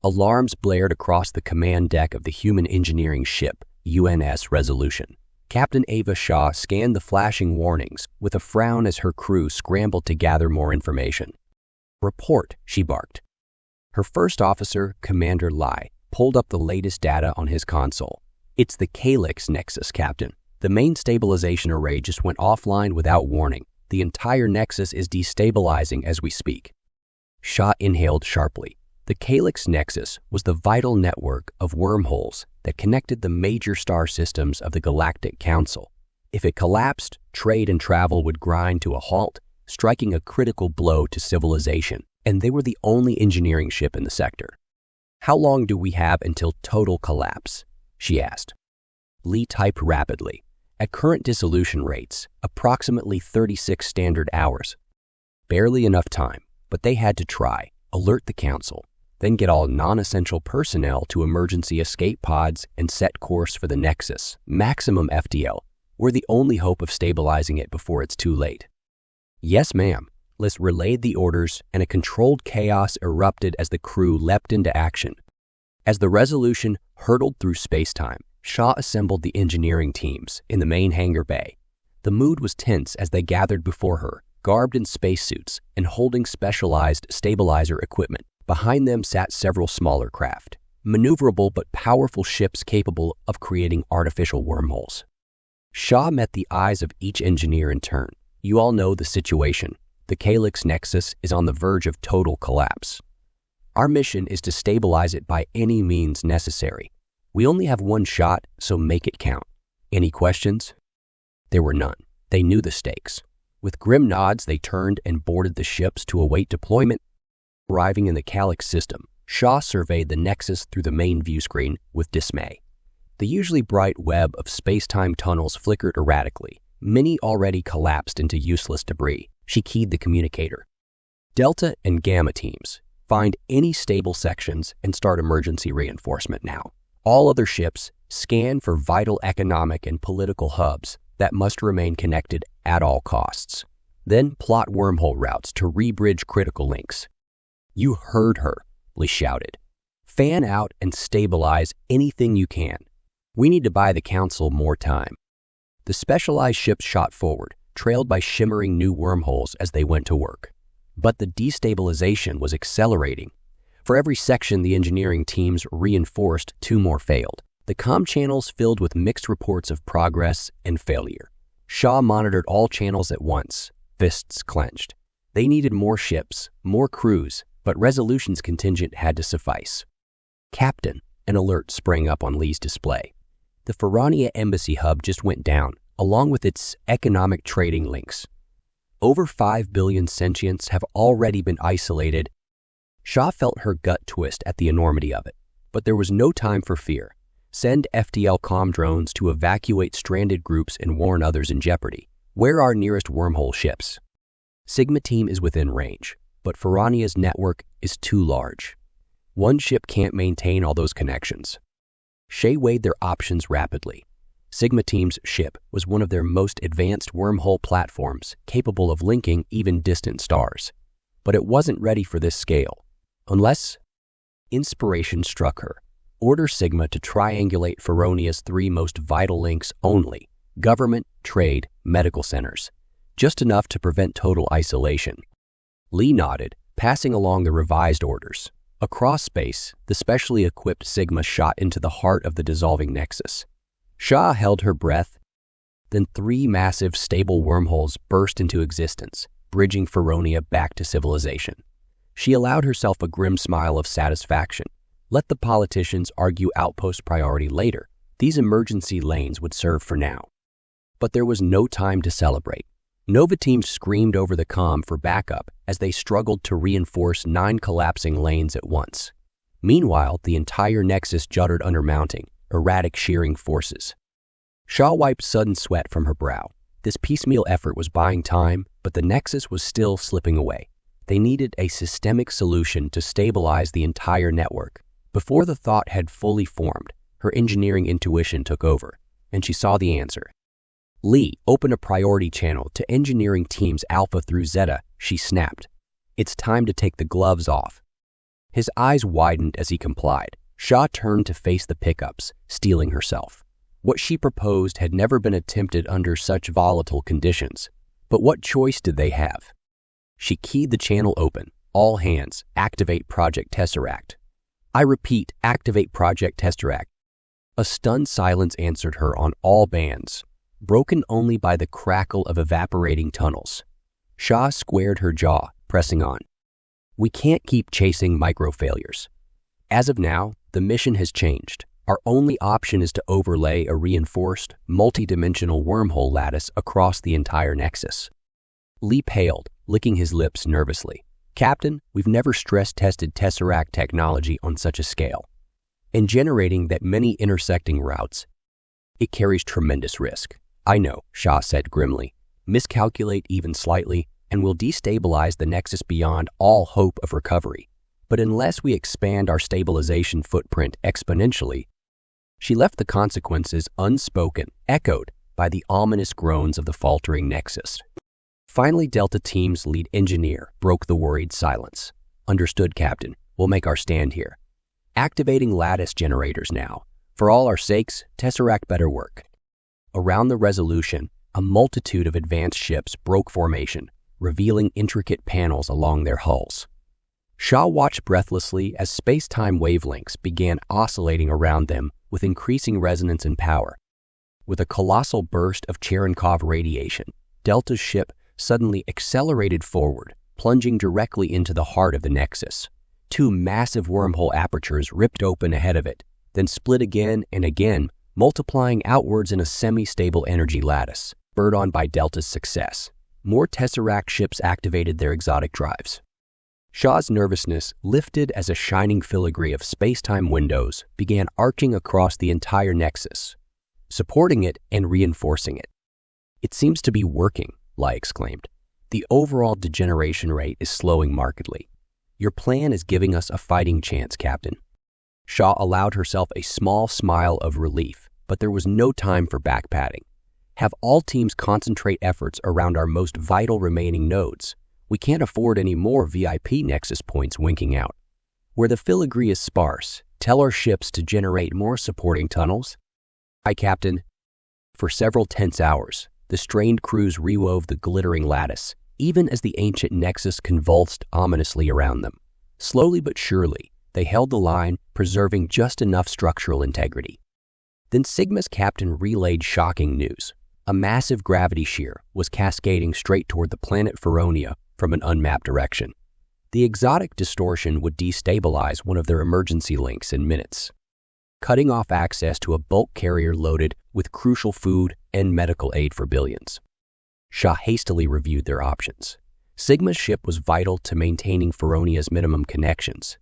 Alarms blared across the command deck of the human engineering ship, UNS Resolution. Captain Ava Shah scanned the flashing warnings with a frown as her crew scrambled to gather more information. "Report," she barked. Her first officer, Commander Lai, pulled up the latest data on his console. "It's the Calyx nexus, Captain. The main stabilization array just went offline without warning. The entire nexus is destabilizing as we speak." Shah inhaled sharply. The Calyx nexus was the vital network of wormholes that connected the major star systems of the Galactic Council. If it collapsed, trade and travel would grind to a halt, striking a critical blow to civilization, and they were the only engineering ship in the sector. "How long do we have until total collapse?" she asked. Lee typed rapidly. "At current dissolution rates, approximately 36 standard hours." Barely enough time, but they had to try, alert the Council, then get all non-essential personnel to emergency escape pods and set course for the Nexus. Maximum FDL. We're the only hope of stabilizing it before it's too late. "Yes, ma'am." Liz relayed the orders, and a controlled chaos erupted as the crew leapt into action. As the Resolution hurtled through space-time, Shah assembled the engineering teams in the main hangar bay. The mood was tense as they gathered before her, garbed in spacesuits and holding specialized stabilizer equipment. Behind them sat several smaller craft, maneuverable but powerful ships capable of creating artificial wormholes. Shah met the eyes of each engineer in turn. "You all know the situation. The Calyx nexus is on the verge of total collapse. Our mission is to stabilize it by any means necessary. We only have one shot, so make it count. Any questions?" There were none. They knew the stakes. With grim nods, they turned and boarded the ships to await deployment. Arriving in the Calyx system, Shah surveyed the Nexus through the main view screen with dismay. The usually bright web of space-time tunnels flickered erratically. Many already collapsed into useless debris. She keyed the communicator. "Delta and Gamma teams, find any stable sections and start emergency reinforcement now. All other ships, scan for vital economic and political hubs that must remain connected at all costs. Then plot wormhole routes to rebridge critical links." "You heard her," Lee shouted. "Fan out and stabilize anything you can. We need to buy the Council more time." The specialized ships shot forward, trailed by shimmering new wormholes as they went to work. But the destabilization was accelerating. For every section the engineering teams reinforced, 2 more failed. The comm channels filled with mixed reports of progress and failure. Shah monitored all channels at once, fists clenched. They needed more ships, more crews, but Resolution's contingent had to suffice. "Captain," an alert sprang up on Lee's display. "The Ferrania Embassy hub just went down, along with its economic trading links. Over 5 billion sentients have already been isolated." Shah felt her gut twist at the enormity of it, but there was no time for fear. "Send FTL comm drones to evacuate stranded groups and warn others in jeopardy. Where are nearest wormhole ships?" "Sigma team is within range, but Ferrania's network is too large. One ship can't maintain all those connections." Shay weighed their options rapidly. Sigma team's ship was one of their most advanced wormhole platforms, capable of linking even distant stars. But it wasn't ready for this scale. Unless... Inspiration struck her. Order Sigma to triangulate Ferronia's 3 most vital links only: government, trade, medical centers. Just enough to prevent total isolation. Lee nodded, passing along the revised orders. Across space, the specially equipped Sigma shot into the heart of the dissolving Nexus. Shah held her breath. Then 3 massive, stable wormholes burst into existence, bridging Feronia back to civilization. She allowed herself a grim smile of satisfaction. Let the politicians argue outpost priority later. These emergency lanes would serve for now. But there was no time to celebrate. Nova teams screamed over the comm for backup as they struggled to reinforce 9 collapsing lanes at once. Meanwhile, the entire Nexus juddered under mounting, erratic shearing forces. Shah wiped sudden sweat from her brow. This piecemeal effort was buying time, but the Nexus was still slipping away. They needed a systemic solution to stabilize the entire network. Before the thought had fully formed, her engineering intuition took over, and she saw the answer. "Lee, open a priority channel to engineering teams Alpha through Zeta," she snapped. "It's time to take the gloves off." His eyes widened as he complied. Shah turned to face the pickups, steeling herself. What she proposed had never been attempted under such volatile conditions. But what choice did they have? She keyed the channel open. All hands, activate Project Tesseract. I repeat, activate Project Tesseract. A stunned silence answered her on all bands, broken only by the crackle of evaporating tunnels. Shah squared her jaw, pressing on. We can't keep chasing micro-failures. As of now, the mission has changed. Our only option is to overlay a reinforced, multi-dimensional wormhole lattice across the entire nexus. Lee paled, licking his lips nervously. Captain, we've never stress-tested Tesseract technology on such a scale. In generating that many intersecting routes, it carries tremendous risk. I know, Shah said grimly. Miscalculate even slightly, and we'll destabilize the nexus beyond all hope of recovery. But unless we expand our stabilization footprint exponentially, she left the consequences unspoken, echoed by the ominous groans of the faltering nexus. Finally, Delta Team's lead engineer broke the worried silence. Understood, Captain. We'll make our stand here. Activating lattice generators now. For all our sakes, Tesseract better work. Around the Resolution, a multitude of advanced ships broke formation, revealing intricate panels along their hulls. Shah watched breathlessly as space-time wavelengths began oscillating around them with increasing resonance and power. With a colossal burst of Cherenkov radiation, Delta's ship suddenly accelerated forward, plunging directly into the heart of the nexus. Two massive wormhole apertures ripped open ahead of it, then split again and again, multiplying outwards in a semi-stable energy lattice, spurred on by Delta's success. More Tesseract ships activated their exotic drives. Shah's nervousness lifted as a shining filigree of space-time windows began arching across the entire nexus, supporting it and reinforcing it. It seems to be working, Lai exclaimed. The overall degeneration rate is slowing markedly. Your plan is giving us a fighting chance, Captain. Shah allowed herself a small smile of relief, but there was no time for backpatting. Have all teams concentrate efforts around our most vital remaining nodes. We can't afford any more VIP nexus points winking out. Where the filigree is sparse, tell our ships to generate more supporting tunnels. Aye, Captain. For several tense hours, the strained crews rewove the glittering lattice, even as the ancient nexus convulsed ominously around them. Slowly but surely, they held the line, preserving just enough structural integrity. Then Sigma's captain relayed shocking news. A massive gravity shear was cascading straight toward the planet Feronia from an unmapped direction. The exotic distortion would destabilize one of their emergency links in minutes, cutting off access to a bulk carrier loaded with crucial food and medical aid for billions. Shah hastily reviewed their options. Sigma's ship was vital to maintaining Feronia's minimum connections.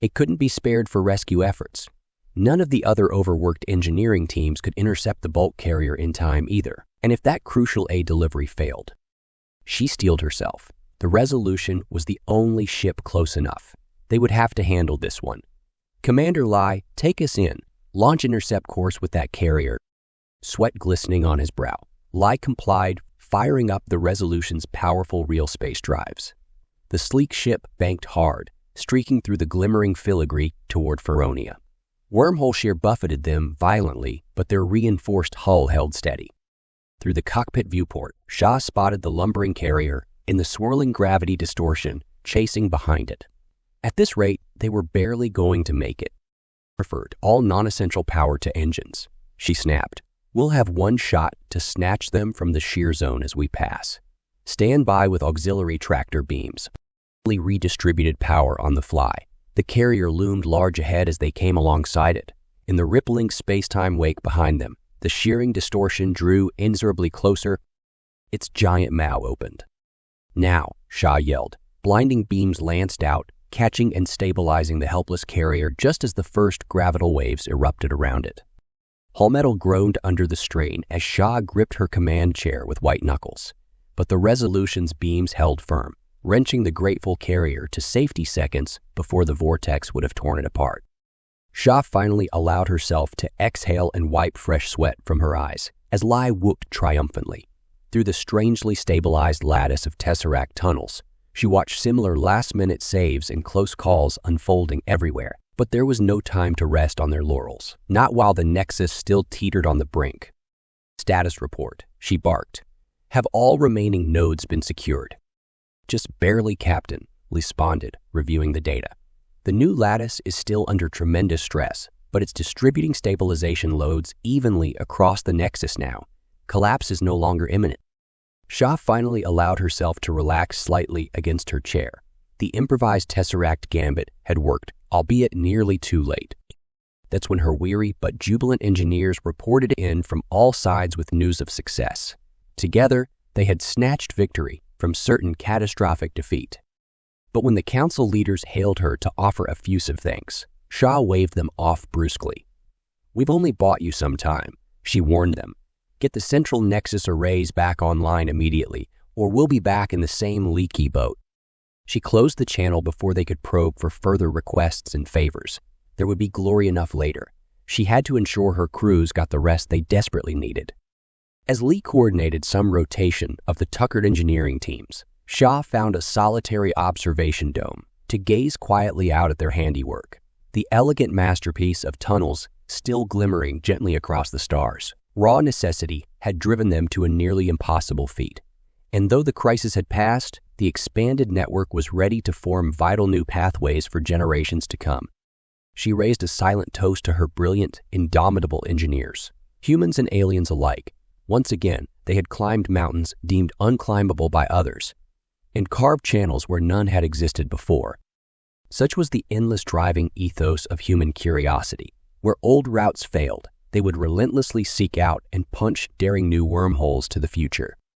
It couldn't be spared for rescue efforts. None of the other overworked engineering teams could intercept the bulk carrier in time either, and if that crucial aid delivery failed, she steeled herself. The Resolution was the only ship close enough. They would have to handle this one. Commander Lai, take us in. Launch intercept course with that carrier. Sweat glistening on his brow, Lai complied, firing up the Resolution's powerful real space drives. The sleek ship banked hard, streaking through the glimmering filigree toward Feronia. Wormhole shear buffeted them violently, but their reinforced hull held steady. Through the cockpit viewport, Shah spotted the lumbering carrier in the swirling gravity distortion chasing behind it. At this rate, they were barely going to make it. Referred all non-essential power to engines, she snapped. We'll have one shot to snatch them from the shear zone as we pass. Stand by with auxiliary tractor beams. Redistributed power on the fly. The carrier loomed large ahead as they came alongside it. In the rippling space-time wake behind them, the shearing distortion drew inexorably closer. Its giant mow opened. Now, Shah yelled. Blinding beams lanced out, catching and stabilizing the helpless carrier just as the first gravital waves erupted around it. Hullmetal groaned under the strain as Shah gripped her command chair with white knuckles. But the Resolution's beams held firm, wrenching the grateful carrier to safety seconds before the vortex would have torn it apart. Shah finally allowed herself to exhale and wipe fresh sweat from her eyes as Lai whooped triumphantly. Through the strangely stabilized lattice of Tesseract tunnels, She watched similar last-minute saves and close calls unfolding everywhere, but there was no time to rest on their laurels, not while the Nexus still teetered on the brink. "Status report," she barked. "Have all remaining nodes been secured?" "Just barely, Captain," responded, reviewing the data. "The new lattice is still under tremendous stress, but it's distributing stabilization loads evenly across the Nexus now. Collapse is no longer imminent." Shah finally allowed herself to relax slightly against her chair. The improvised Tesseract gambit had worked, albeit nearly too late. That's when her weary but jubilant engineers reported in from all sides with news of success. Together, they had snatched victory from certain catastrophic defeat. But when the council leaders hailed her to offer effusive thanks, Shah waved them off brusquely. "We've only bought you some time," she warned them. "Get the central Nexus arrays back online immediately, or we'll be back in the same leaky boat." She closed the channel before they could probe for further requests and favors. There would be glory enough later. She had to ensure her crews got the rest they desperately needed. As Lee coordinated some rotation of the tuckered engineering teams, Shah found a solitary observation dome to gaze quietly out at their handiwork, the elegant masterpiece of tunnels still glimmering gently across the stars. Raw necessity had driven them to a nearly impossible feat. And though the crisis had passed, the expanded network was ready to form vital new pathways for generations to come. She raised a silent toast to her brilliant, indomitable engineers, humans and aliens alike. Once again, they had climbed mountains deemed unclimbable by others, and carved channels where none had existed before. Such was the endless driving ethos of human curiosity. Where old routes failed, they would relentlessly seek out and punch daring new wormholes to the future.